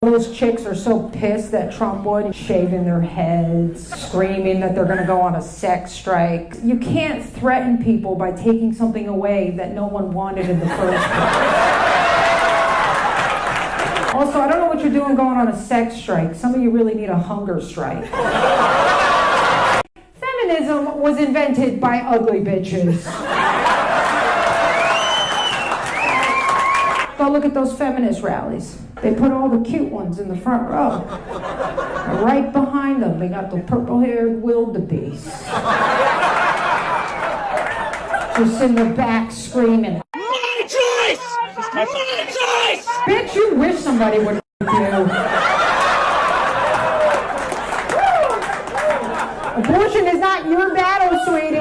Those chicks are so pissed that Trump won, shaving their heads, screaming that they're going to go on a sex strike. You can't threaten people by taking something away that no one wanted in the first place. Also, I don't know what you're doing going on a sex strike. Some of you really need a hunger strike. Feminism was invented by ugly bitches. Go look at those feminist rallies. They put all the cute ones in the front row. And right behind them, they got the purple-haired wildebeest. Just in the back screaming, "My choice! My choice!" Bitch, you wish somebody would you. Abortion is not your battle, sweetie.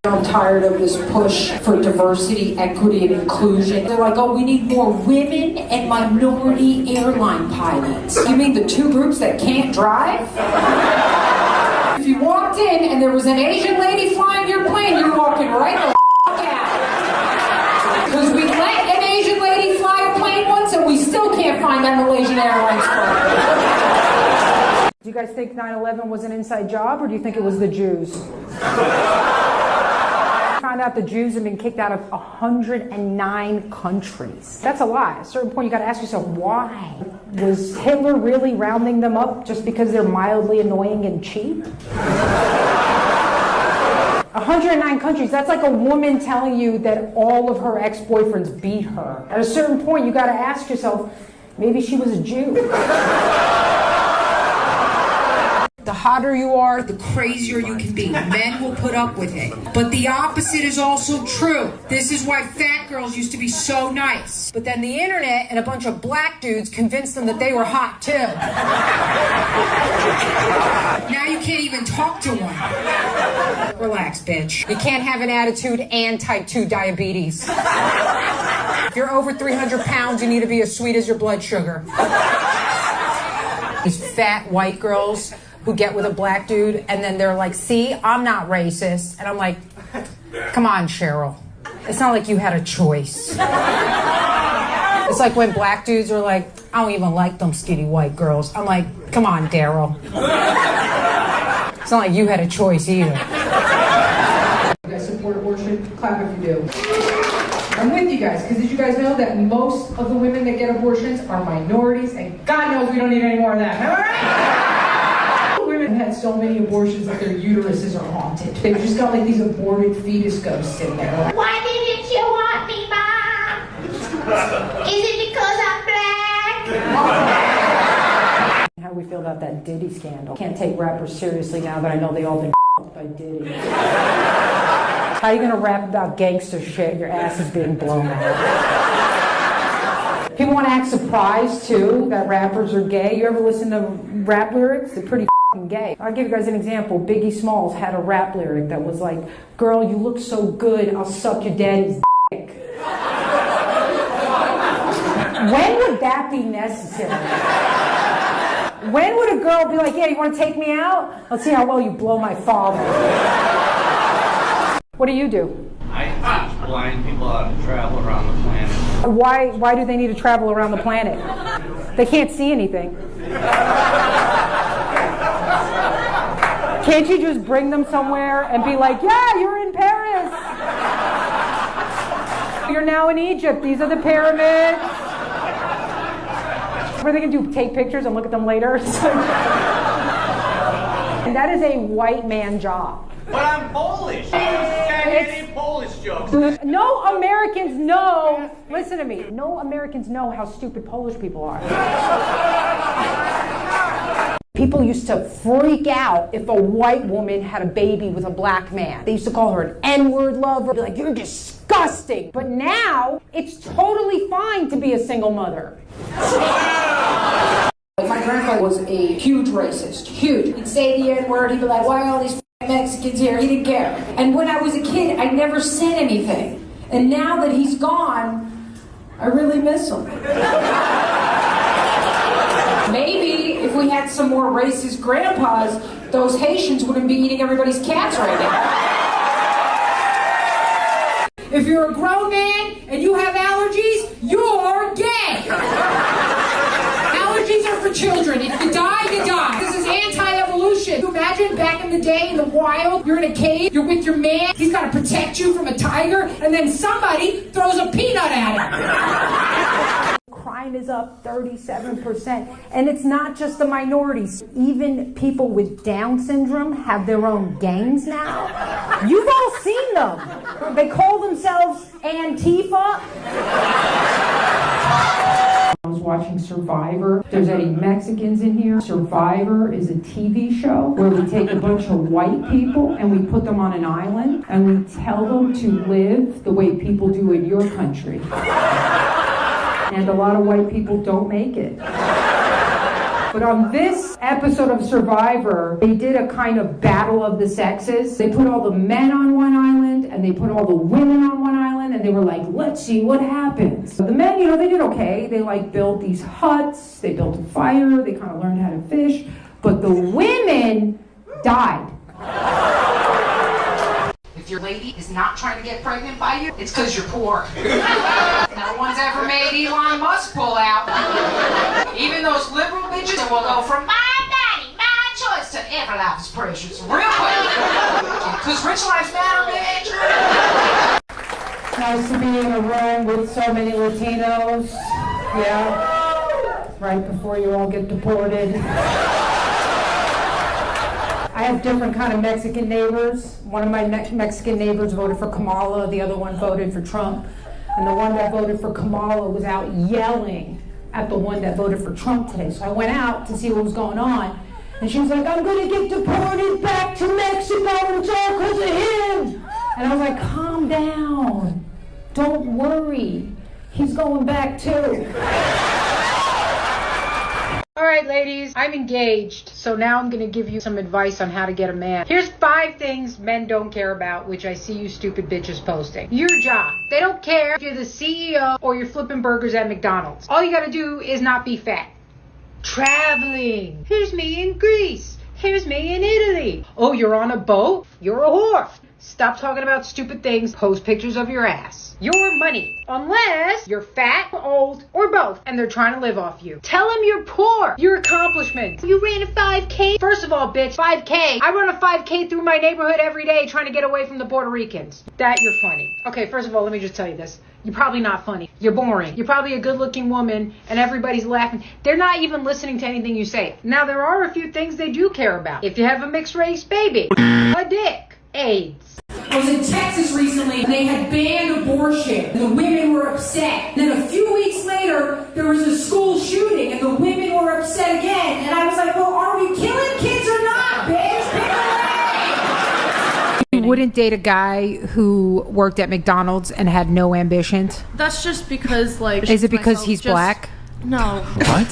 I'm tired of this push for diversity, equity, and inclusion. They're like, oh, we need more women and minority airline pilots. You mean the two groups that can't drive? If you walked in and there was an Asian lady flying your plane, you're walking right the f*** out. Because we let an Asian lady fly a plane once and we still can't find that Malaysian Airlines flight. Do you guys think 9/11 was an inside job, or do you think it was the Jews? Found out the Jews have been kicked out of 109 countries. That's a lie. At a certain point, you got to ask yourself, why? Was Hitler really rounding them up just because they're mildly annoying and cheap? 109 countries, that's like a woman telling you that all of her ex-boyfriends beat her. At a certain point, you got to ask yourself, maybe she was a Jew. The hotter you are, the crazier you can be. Men will put up with it. But the opposite is also true. This is why fat girls used to be so nice. But then the internet and a bunch of black dudes convinced them that they were hot too. Now you can't even talk to one. Relax, bitch. You can't have an attitude and type 2 diabetes. If you're over 300 pounds, you need to be as sweet as your blood sugar. These fat white girls who get with a black dude and then they're like, see, I'm not racist. And I'm like, come on, Cheryl. It's not like you had a choice. It's like when black dudes are like, I don't even like them skinny white girls. I'm like, come on, Daryl. It's not like you had a choice either. You guys support abortion? Clap if you do. I'm with you guys, because did you guys know that most of the women that get abortions are minorities, and God knows we don't need any more of that. All right? Women had so many abortions that their uteruses are haunted. They've just got like these aborted fetus ghosts in there. Why didn't you want me, Mom? Is it because I'm black? How do we feel about that Diddy scandal? Can't take rappers seriously now that I know they all been by Diddy. How are you gonna rap about gangster shit? Your ass is being blown out. People want to act surprised too that rappers are gay. You ever listen to rap lyrics? They're pretty gay. I'll give you guys an example. Biggie Smalls had a rap lyric that was like, girl, you look so good, I'll suck your daddy's dick. When would that be necessary? When would a girl be like, yeah, you want to take me out? Let's see how well you blow my father. What do you do? I teach blind people how to travel around the planet. Why do they need to travel around the planet? They can't see anything. Can't you just bring them somewhere and be like, yeah, you're in Paris. You're now in Egypt. These are the pyramids. What are they going to do? Take pictures and look at them later? And that is a white man job. But I'm Polish. Any Polish jokes. No Americans know, listen to me, no Americans know how stupid Polish people are. People used to freak out if a white woman had a baby with a black man. They used to call her an N-word lover. Be like, you're disgusting. But now, it's totally fine to be a single mother. My grandpa was a huge racist, huge. He'd say the N-word, he'd be like, why are all these Mexicans here? He didn't care. And when I was a kid, I never said anything. And now that he's gone, I really miss him. Maybe if we had some more racist grandpas, those Haitians wouldn't be eating everybody's cats right now. If you're a grown man and you have allergies, you're gay. the day in the wild, you're in a cave, you're with your man, he's got to protect you from a tiger, and then somebody throws a peanut at him. Crime is up 37%, and it's not just the minorities. Even people with Down syndrome have their own gangs now. You've all seen them. They call themselves Antifa. I was watching Survivor. There's any Mexicans in here? Survivor is a TV show where we take a bunch of white people and we put them on an island and we tell them to live the way people do in your country. And a lot of white people don't make it. But on this episode of Survivor, they did a kind of battle of the sexes. They put all the men on one island and they put all the women on one island, and they were like, let's see what happens. The men, they did okay. They built these huts, they built a fire, they kind of learned how to fish, but the women died. If your lady is not trying to get pregnant by you, it's because you're poor. No one's ever made Elon Musk pull out. Even those liberal bitches will go from my body, my choice to every life is precious real quick. Because rich lives matter, bitch. Nice to be in a room with so many Latinos. Yeah. Right before you all get deported. I have different kind of Mexican neighbors. One of my Mexican neighbors voted for Kamala, the other one voted for Trump. And the one that voted for Kamala was out yelling at the one that voted for Trump today. So I went out to see what was going on. And she was like, I'm going to get deported back to Mexico, and it's all because of him. And I was like, calm down. Don't worry. He's going back too. All right, ladies, I'm engaged, so now I'm going to give you some advice on how to get a man. Here's 5 things men don't care about, which I see you stupid bitches posting. Your job. They don't care if you're the CEO or you're flipping burgers at McDonald's. All you got to do is not be fat. Traveling. Here's me in Greece. Here's me in Italy. Oh, you're on a boat? You're a whore. Stop talking about stupid things. Post pictures of your ass. Your money. Unless you're fat, old, or both, and they're trying to live off you. Tell them you're poor. Your accomplishments. You ran a 5K. First of all, bitch, 5K. I run a 5K through my neighborhood every day trying to get away from the Puerto Ricans. That you're funny. Okay, first of all, let me just tell you this. You're probably not funny. You're boring. You're probably a good-looking woman, and everybody's laughing. They're not even listening to anything you say. Now, there are a few things they do care about. If you have a mixed-race baby, a dick, AIDS. I was in Texas recently, and they had banned abortion. The women were upset. Then a few weeks later, there was a school shooting, and the women were upset again. And I was like, well, are we killing kids or not, bitch? Pick a lane. You wouldn't date a guy who worked at McDonald's and had no ambitions? That's just because, Is it because he's black? No. What?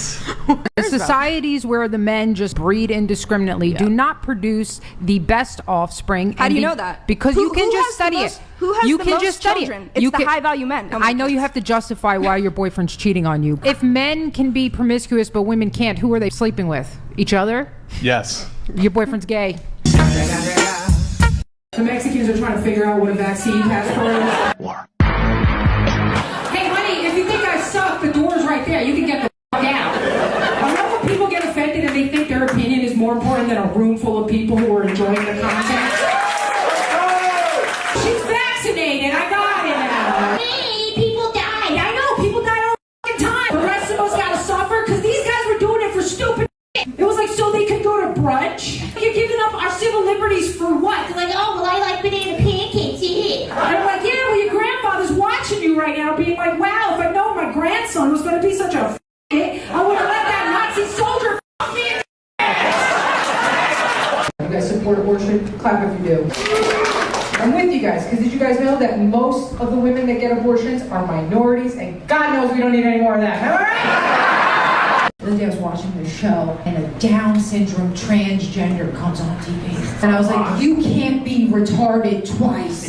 The societies where the men just breed indiscriminately do not produce the best offspring. How do you know that? Because you can just study it. Who has you the can most just study children? it. It's the high-value men. I know you have to justify why your boyfriend's cheating on you. If men can be promiscuous but women can't, who are they sleeping with? Each other? Yes. Your boyfriend's gay. The Mexicans are trying to figure out what a vaccine passport is. War. Hey, honey, if you think I suck, the door's right there. You can get the fuck out. I love when people get offended and they think their opinion is more important than a room full of people who are enjoying the content. She's vaccinated. I got it now. Hey, people died. I know, people die all the fucking time. The rest of us gotta suffer because these guys were doing it for stupid shit. It was like so they could go to brunch. You're giving up our civil liberties for what? They're like, oh, well, I like banana pancakes. Yeah. And I'm like, yeah, well, your grandfather's watching you right now being like, wow, if I'd known my grandson was going to be such a I would have let that Nazi soldier me in the ass. You guys support abortion? Clap if you do. I'm with you guys, because did you guys know that most of the women that get abortions are minorities, and God knows we don't need any more of that. All right? The other day I was watching this show, and a Down syndrome transgender comes on TV. And I was like, you can't be retarded twice.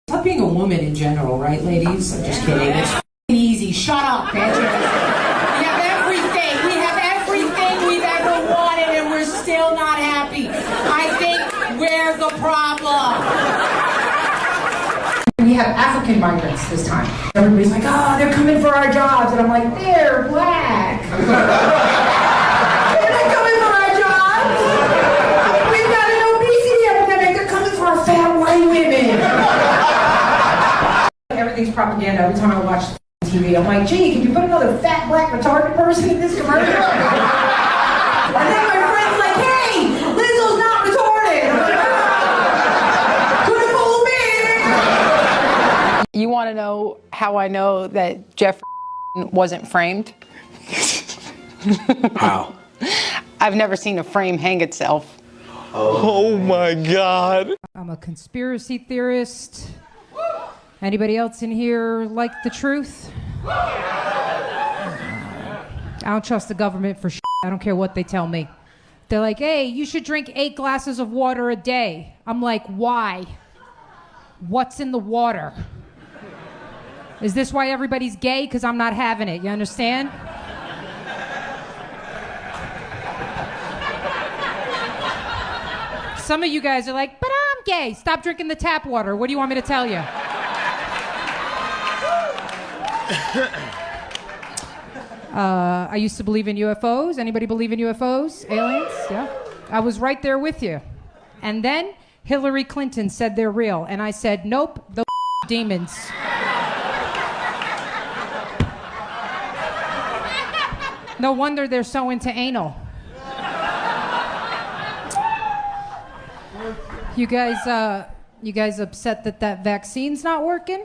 Stop being a woman in general, right, ladies? I'm just kidding. It's easy. Shut up, bitches. We have everything. We have everything we've ever wanted, and we're still not happy. I think we're the problem. We have African migrants this time. Everybody's like, oh, they're coming for our jobs. And I'm like, they're black. They're not coming for our jobs. propaganda every time I watch TV. I'm like, gee, can you put another fat, black, retarded person in this commercial? And then my friend's like, hey, Lizzo's not retarded. I'm like, ah, couldn't fool me. You want to know how I know that Jeff wasn't framed? How? I've never seen a frame hang itself. Oh my God. I'm a conspiracy theorist. Anybody else in here like the truth? I don't trust the government for shit. I don't care what they tell me. They're like, hey, you should drink 8 glasses of water a day. I'm like, why? What's in the water? Is this why everybody's gay? Because I'm not having it. You understand? Some of you guys are like, but I'm gay. Stop drinking the tap water. What do you want me to tell you? I used to believe in UFOs. Anybody believe in UFOs? Aliens? Yeah. I was right there with you. And then Hillary Clinton said they're real. And I said, nope, those demons. No wonder they're so into anal. You guys upset that vaccine's not working?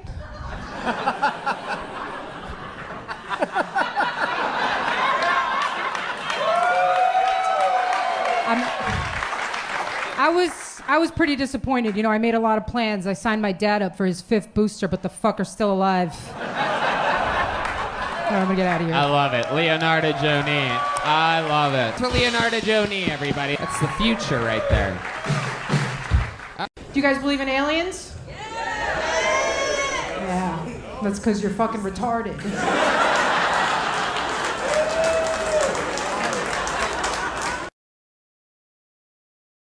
I was pretty disappointed. You know, I made a lot of plans. I signed my dad up for his 5th booster, but the fucker's still alive. All right, I'm gonna get out of here. I love it. Leonarda Jonie. I love it. For Leonarda Jonie, everybody. That's the future right there. Do you guys believe in aliens? Yeah. That's because you're fucking retarded.